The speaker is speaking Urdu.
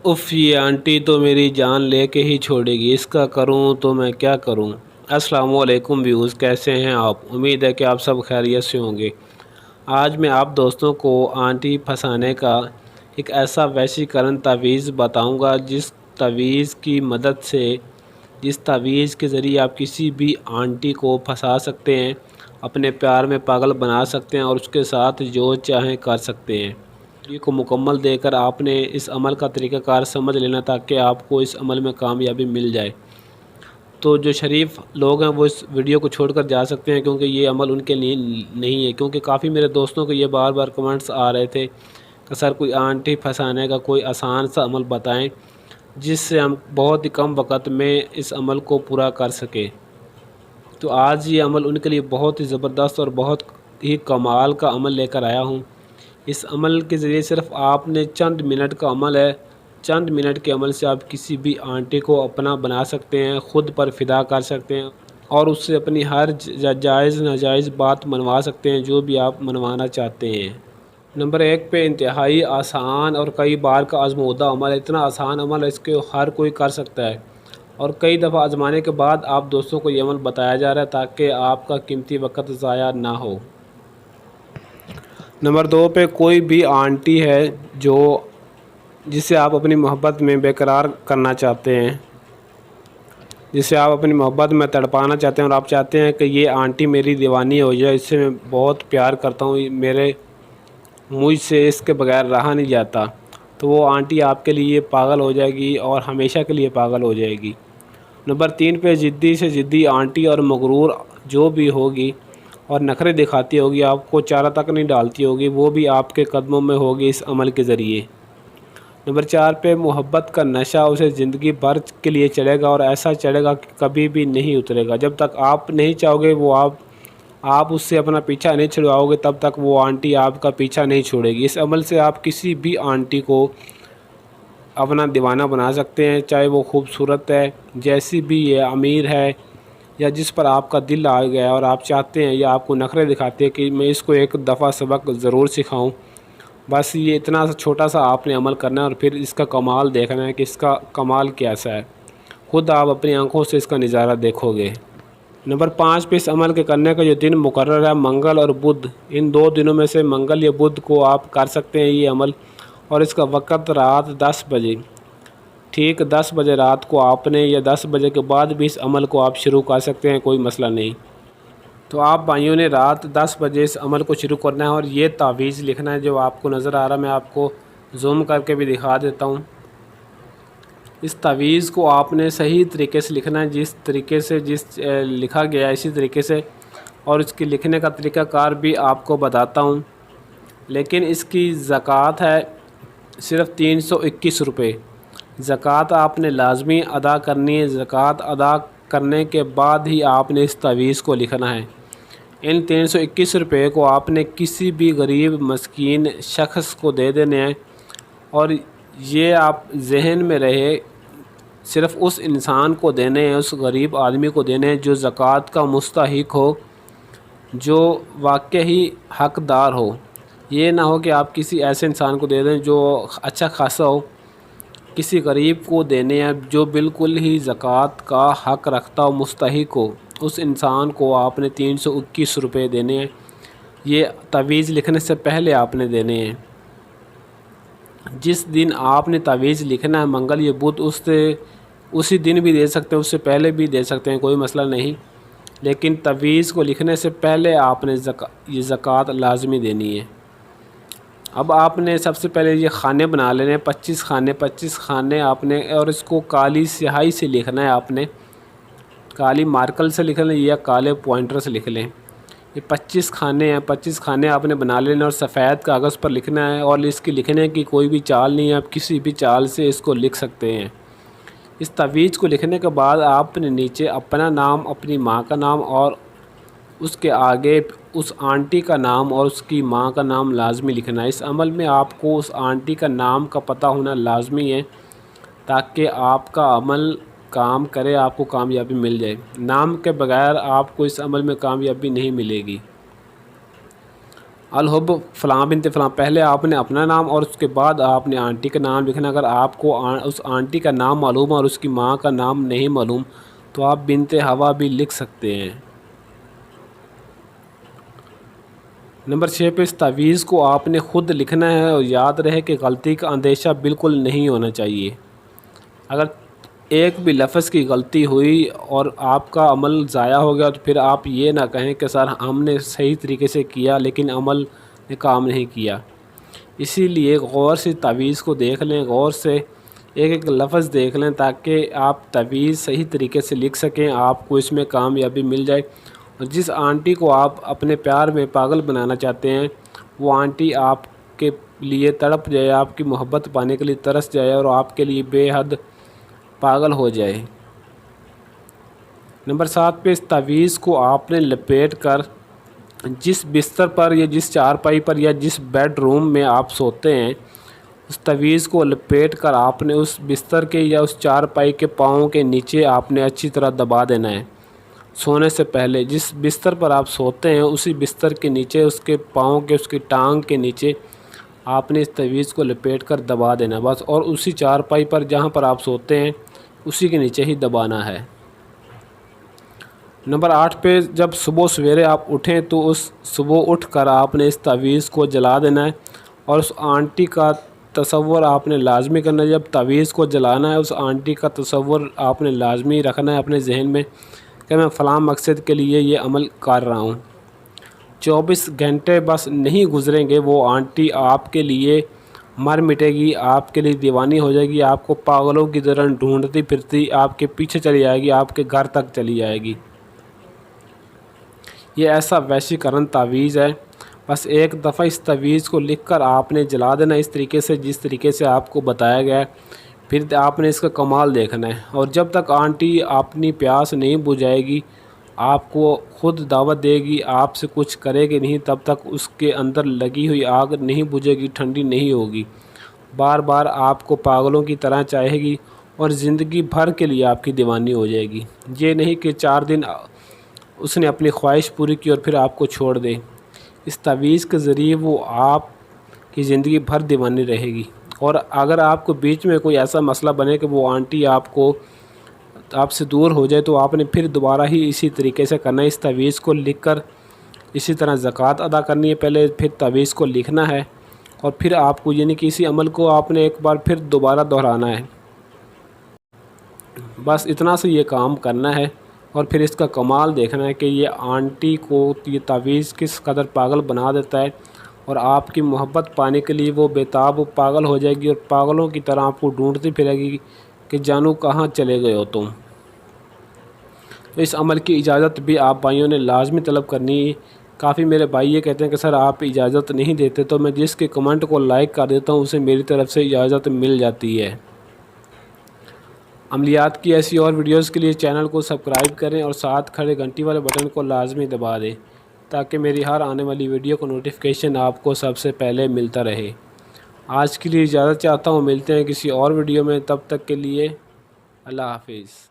اف یہ آنٹی تو میری جان لے کے ہی چھوڑے گی، اس کا کروں تو میں کیا کروں۔ السلام علیکم ویوز، کیسے ہیں آپ؟ امید ہے کہ آپ سب خیریت سے ہوں گے۔ آج میں آپ دوستوں کو آنٹی پھنسانے کا ایک ایسا وشیکرن تعویذ بتاؤں گا جس تعویذ کے ذریعے آپ کسی بھی آنٹی کو پھنسا سکتے ہیں، اپنے پیار میں پاگل بنا سکتے ہیں اور اس کے ساتھ جو چاہیں کر سکتے ہیں۔ ویڈیو کو مکمل دیکھ کر آپ نے اس عمل کا طریقہ کار سمجھ لینا تاکہ آپ کو اس عمل میں کامیابی مل جائے۔ تو جو شریف لوگ ہیں وہ اس ویڈیو کو چھوڑ کر جا سکتے ہیں، کیونکہ یہ عمل ان کے لیے نہیں ہے۔ کیونکہ کافی میرے دوستوں کو یہ بار بار کمنٹس آ رہے تھے کہ سر کوئی آنٹی پھنسانے کا کوئی آسان سا عمل بتائیں جس سے ہم بہت ہی کم وقت میں اس عمل کو پورا کر سکیں۔ تو آج یہ عمل ان کے لیے بہت ہی زبردست اور بہت ہی کمال کا عمل لے کر آیا ہوں۔ اس عمل کے ذریعے صرف آپ نے چند منٹ کا عمل ہے، چند منٹ کے عمل سے آپ کسی بھی آنٹی کو اپنا بنا سکتے ہیں، خود پر فدا کر سکتے ہیں اور اس سے اپنی ہر جائز ناجائز بات منوا سکتے ہیں جو بھی آپ منوانا چاہتے ہیں۔ نمبر 1 پہ انتہائی آسان اور کئی بار کا آزمودہ عمل ہے۔ اتنا آسان عمل ہے اس کے ہر کوئی کر سکتا ہے، اور کئی دفعہ آزمانے کے بعد آپ دوستوں کو یہ عمل بتایا جا رہا ہے تاکہ آپ کا قیمتی وقت ضائع نہ ہو۔ نمبر 2 پہ کوئی بھی آنٹی ہے جسے آپ اپنی محبت میں بیقرار کرنا چاہتے ہیں، جسے آپ اپنی محبت میں تڑپانا چاہتے ہیں اور آپ چاہتے ہیں کہ یہ آنٹی میری دیوانی ہو جائے، اس سے میں بہت پیار کرتا ہوں، مجھ سے اس کے بغیر رہا نہیں جاتا، تو وہ آنٹی آپ کے لیے پاگل ہو جائے گی اور ہمیشہ کے لیے پاگل ہو جائے گی۔ نمبر 3 پہ ضدی سے ضدی آنٹی اور مغرور جو بھی ہوگی اور نخرے دکھاتی ہوگی، آپ کو چارہ تک نہیں ڈالتی ہوگی، وہ بھی آپ کے قدموں میں ہوگی اس عمل کے ذریعے۔ نمبر 4 پہ محبت کا نشہ اسے زندگی بھر کے لیے چڑھے گا اور ایسا چڑھے گا کہ کبھی بھی نہیں اترے گا۔ جب تک آپ نہیں چاہو گے آپ اس سے اپنا پیچھا نہیں چھڑواؤ گے تب تک وہ آنٹی آپ کا پیچھا نہیں چھوڑے گی۔ اس عمل سے آپ کسی بھی آنٹی کو اپنا دیوانہ بنا سکتے ہیں، چاہے وہ خوبصورت ہے، جیسی بھی یہ امیر ہے، یا جس پر آپ کا دل آ گیا اور آپ چاہتے ہیں یا آپ کو نخرے دکھاتے ہیں کہ میں اس کو ایک دفعہ سبق ضرور سکھاؤں۔ بس یہ اتنا چھوٹا سا آپ نے عمل کرنا ہے اور پھر اس کا کمال دیکھنا ہے کہ اس کا کمال کیسا ہے، خود آپ اپنی آنکھوں سے اس کا نظارہ دیکھو گے۔ نمبر 5 پہ اس عمل کے کرنے کا جو دن مقرر ہے، منگل اور بدھ، ان 2 دنوں میں سے منگل یا بدھ کو آپ کر سکتے ہیں یہ عمل، اور اس کا وقت رات 10 بجے، ٹھیک 10 بجے رات کو آپ نے، یا 10 بجے کے بعد بھی اس عمل کو آپ شروع کر سکتے ہیں، کوئی مسئلہ نہیں۔ تو آپ بھائیوں نے رات 10 بجے اس عمل کو شروع کرنا ہے اور یہ تعویذ لکھنا ہے جو آپ کو نظر آ رہا ہے، میں آپ کو زوم کر کے بھی دکھا دیتا ہوں۔ اس تعویذ کو آپ نے صحیح طریقے سے لکھنا ہے، جس طریقے سے لکھا گیا ہے اسی طریقے سے، اور اس کے لکھنے کا طریقہ کار بھی آپ کو بتاتا ہوں۔ لیکن اس کی زکوٰۃ ہے صرف 321 روپے۔ زکوٰۃ آپ نے لازمی ادا کرنی ہے، زکوٰۃ ادا کرنے کے بعد ہی آپ نے اس تعویذ کو لکھنا ہے۔ ان 321 روپے کو آپ نے کسی بھی غریب مسکین شخص کو دے دینے ہیں، اور یہ آپ ذہن میں رہے صرف اس انسان کو دینے ہیں، اس غریب آدمی کو دینے ہیں جو زکوٰۃ کا مستحق ہو، جو واقعی حقدار ہو۔ یہ نہ ہو کہ آپ کسی ایسے انسان کو دے دیں جو اچھا خاصا ہو، کسی غریب کو دینے ہیں جو بالکل ہی زکوٰۃ کا حق رکھتا ہو، مستحق ہو، اس انسان کو آپ نے 321 روپے دینے ہیں۔ یہ تعویذ لکھنے سے پہلے آپ نے دینے ہیں۔ جس دن آپ نے تعویذ لکھنا ہے، منگل یا بدھ، اسی دن بھی دے سکتے ہیں، اس سے پہلے بھی دے سکتے ہیں، کوئی مسئلہ نہیں، لیکن تعویذ کو لکھنے سے پہلے آپ نے یہ زکوٰۃ لازمی دینی ہے۔ اب آپ نے سب سے پہلے یہ خانے بنا لینے ہیں، 25 خانے آپ نے، اور اس کو کالی سیاہی سے لکھنا ہے، آپ نے کالی مارکر سے لکھ لیں یا کالے پوائنٹر سے لکھ لیں۔ یہ 25 خانے ہیں، 25 خانے آپ نے بنا لینے اور سفید کاغذ پر لکھنا ہے، اور اس کی لکھنے کی کوئی بھی چال نہیں ہے، آپ کسی بھی چال سے اس کو لکھ سکتے ہیں۔ اس تعویذ کو لکھنے کے بعد آپ نے نیچے اپنا نام، اپنی ماں کا نام، اور اس کے آگے اس آنٹی کا نام اور اس کی ماں کا نام لازمی لکھنا ہے۔ اس عمل میں آپ کو اس آنٹی کا نام کا پتہ ہونا لازمی ہے تاکہ آپ کا عمل کام کرے، آپ کو کامیابی مل جائے۔ نام کے بغیر آپ کو اس عمل میں کامیابی نہیں ملے گی۔ الحب فلاں بنت فلاں، پہلے آپ نے اپنا نام اور اس کے بعد آپ نے آنٹی کا نام لکھنا۔ اگر آپ کو اس آنٹی کا نام معلوم اور اس کی ماں کا نام نہیں معلوم تو آپ بنت ہوا بھی لکھ سکتے ہیں۔ نمبر 6 پہ اس تعویذ کو آپ نے خود لکھنا ہے، اور یاد رہے کہ غلطی کا اندیشہ بالکل نہیں ہونا چاہیے۔ اگر ایک بھی لفظ کی غلطی ہوئی اور آپ کا عمل ضائع ہو گیا تو پھر آپ یہ نہ کہیں کہ سر ہم نے صحیح طریقے سے کیا لیکن عمل نے کام نہیں کیا۔ اسی لیے غور سے تعویذ کو دیکھ لیں، غور سے ایک ایک لفظ دیکھ لیں تاکہ آپ تعویذ صحیح طریقے سے لکھ سکیں، آپ کو اس میں کامیابی مل جائے۔ اور جس آنٹی کو آپ اپنے پیار میں پاگل بنانا چاہتے ہیں وہ آنٹی آپ کے لیے تڑپ جائے، آپ کی محبت پانے کے لیے ترس جائے اور آپ کے لیے بے حد پاگل ہو جائے۔ نمبر 7 پہ اس تعویذ کو آپ نے لپیٹ کر جس بستر پر یا جس چارپائی پر یا جس بیڈ روم میں آپ سوتے ہیں، اس تعویذ کو لپیٹ کر آپ نے اس بستر کے یا اس چارپائی کے پاؤں کے نیچے آپ نے اچھی طرح دبا دینا ہے۔ سونے سے پہلے جس بستر پر آپ سوتے ہیں اسی بستر کے نیچے، اس کے پاؤں کے، اس کی ٹانگ کے نیچے آپ نے اس تعویذ کو لپیٹ کر دبا دینا بس، اور اسی چارپائی پر جہاں پر آپ سوتے ہیں اسی کے نیچے ہی دبانا ہے۔ نمبر 8 پہ جب صبح سویرے آپ اٹھیں تو اس صبح اٹھ کر آپ نے اس تعویذ کو جلا دینا ہے، اور اس آنٹی کا تصور آپ نے لازمی کرنا ہے۔ جب تعویذ کو جلانا ہے اس آنٹی کا تصور آپ نے لازمی رکھنا ہے اپنے ذہن میں کہ میں فلاں مقصد کے لیے یہ عمل کر رہا ہوں۔ 24 گھنٹے بس نہیں گزریں گے وہ آنٹی آپ کے لیے مر مٹے گی، آپ کے لیے دیوانی ہو جائے گی، آپ کو پاگلوں کی طرح ڈھونڈتی پھرتی آپ کے پیچھے چلی جائے گی، آپ کے گھر تک چلی جائے گی۔ یہ ایسا وحشی کرن تعویذ ہے، بس ایک دفعہ اس تعویذ کو لکھ کر آپ نے جلا دینا اس طریقے سے جس طریقے سے آپ کو بتایا گیا ہے، پھر آپ نے اس کا کمال دیکھنا ہے۔ اور جب تک آنٹی اپنی پیاس نہیں بجھائے گی، آپ کو خود دعوت دے گی، آپ سے کچھ کرے گی نہیں، تب تک اس کے اندر لگی ہوئی آگ نہیں بجھے گی، ٹھنڈی نہیں ہوگی، بار بار آپ کو پاگلوں کی طرح چاہے گی اور زندگی بھر کے لیے آپ کی دیوانی ہو جائے گی۔ یہ نہیں کہ 4 دن اس نے اپنی خواہش پوری کی اور پھر آپ کو چھوڑ دے۔ اس تعویذ کے ذریعے وہ آپ کی زندگی بھر دیوانی رہے گی۔ اور اگر آپ کو بیچ میں کوئی ایسا مسئلہ بنے کہ وہ آنٹی آپ سے دور ہو جائے تو آپ نے پھر دوبارہ ہی اسی طریقے سے کرنا ہے، اس تعویذ کو لکھ کر اسی طرح زکوٰۃ ادا کرنی ہے پہلے، پھر تعویذ کو لکھنا ہے اور پھر آپ کو یعنی کہ اسی عمل کو آپ نے ایک بار پھر دوبارہ دہرانا ہے۔ بس اتنا سے یہ کام کرنا ہے اور پھر اس کا کمال دیکھنا ہے کہ یہ آنٹی کو یہ تعویذ کس قدر پاگل بنا دیتا ہے، اور آپ کی محبت پانے کے لیے وہ بےتاب پاگل ہو جائے گی اور پاگلوں کی طرح آپ کو ڈھونڈتی پھرے گی کہ جانو کہاں چلے گئے ہو تم۔ تو اس عمل کی اجازت بھی آپ بھائیوں نے لازمی طلب کرنی ہے۔ کافی میرے بھائی یہ کہتے ہیں کہ سر آپ اجازت نہیں دیتے، تو میں جس کے کمنٹ کو لائک کر دیتا ہوں اسے میری طرف سے اجازت مل جاتی ہے۔ عملیات کی ایسی اور ویڈیوز کے لیے چینل کو سبسکرائب کریں اور ساتھ کھڑے گھنٹی والے بٹن کو لازمی دبا دیں تاکہ میری ہر آنے والی ویڈیو کو نوٹیفیکیشن آپ کو سب سے پہلے ملتا رہے۔ آج کے لیے اجازت چاہتا ہوں، ملتے ہیں کسی اور ویڈیو میں، تب تک کے لیے اللہ حافظ۔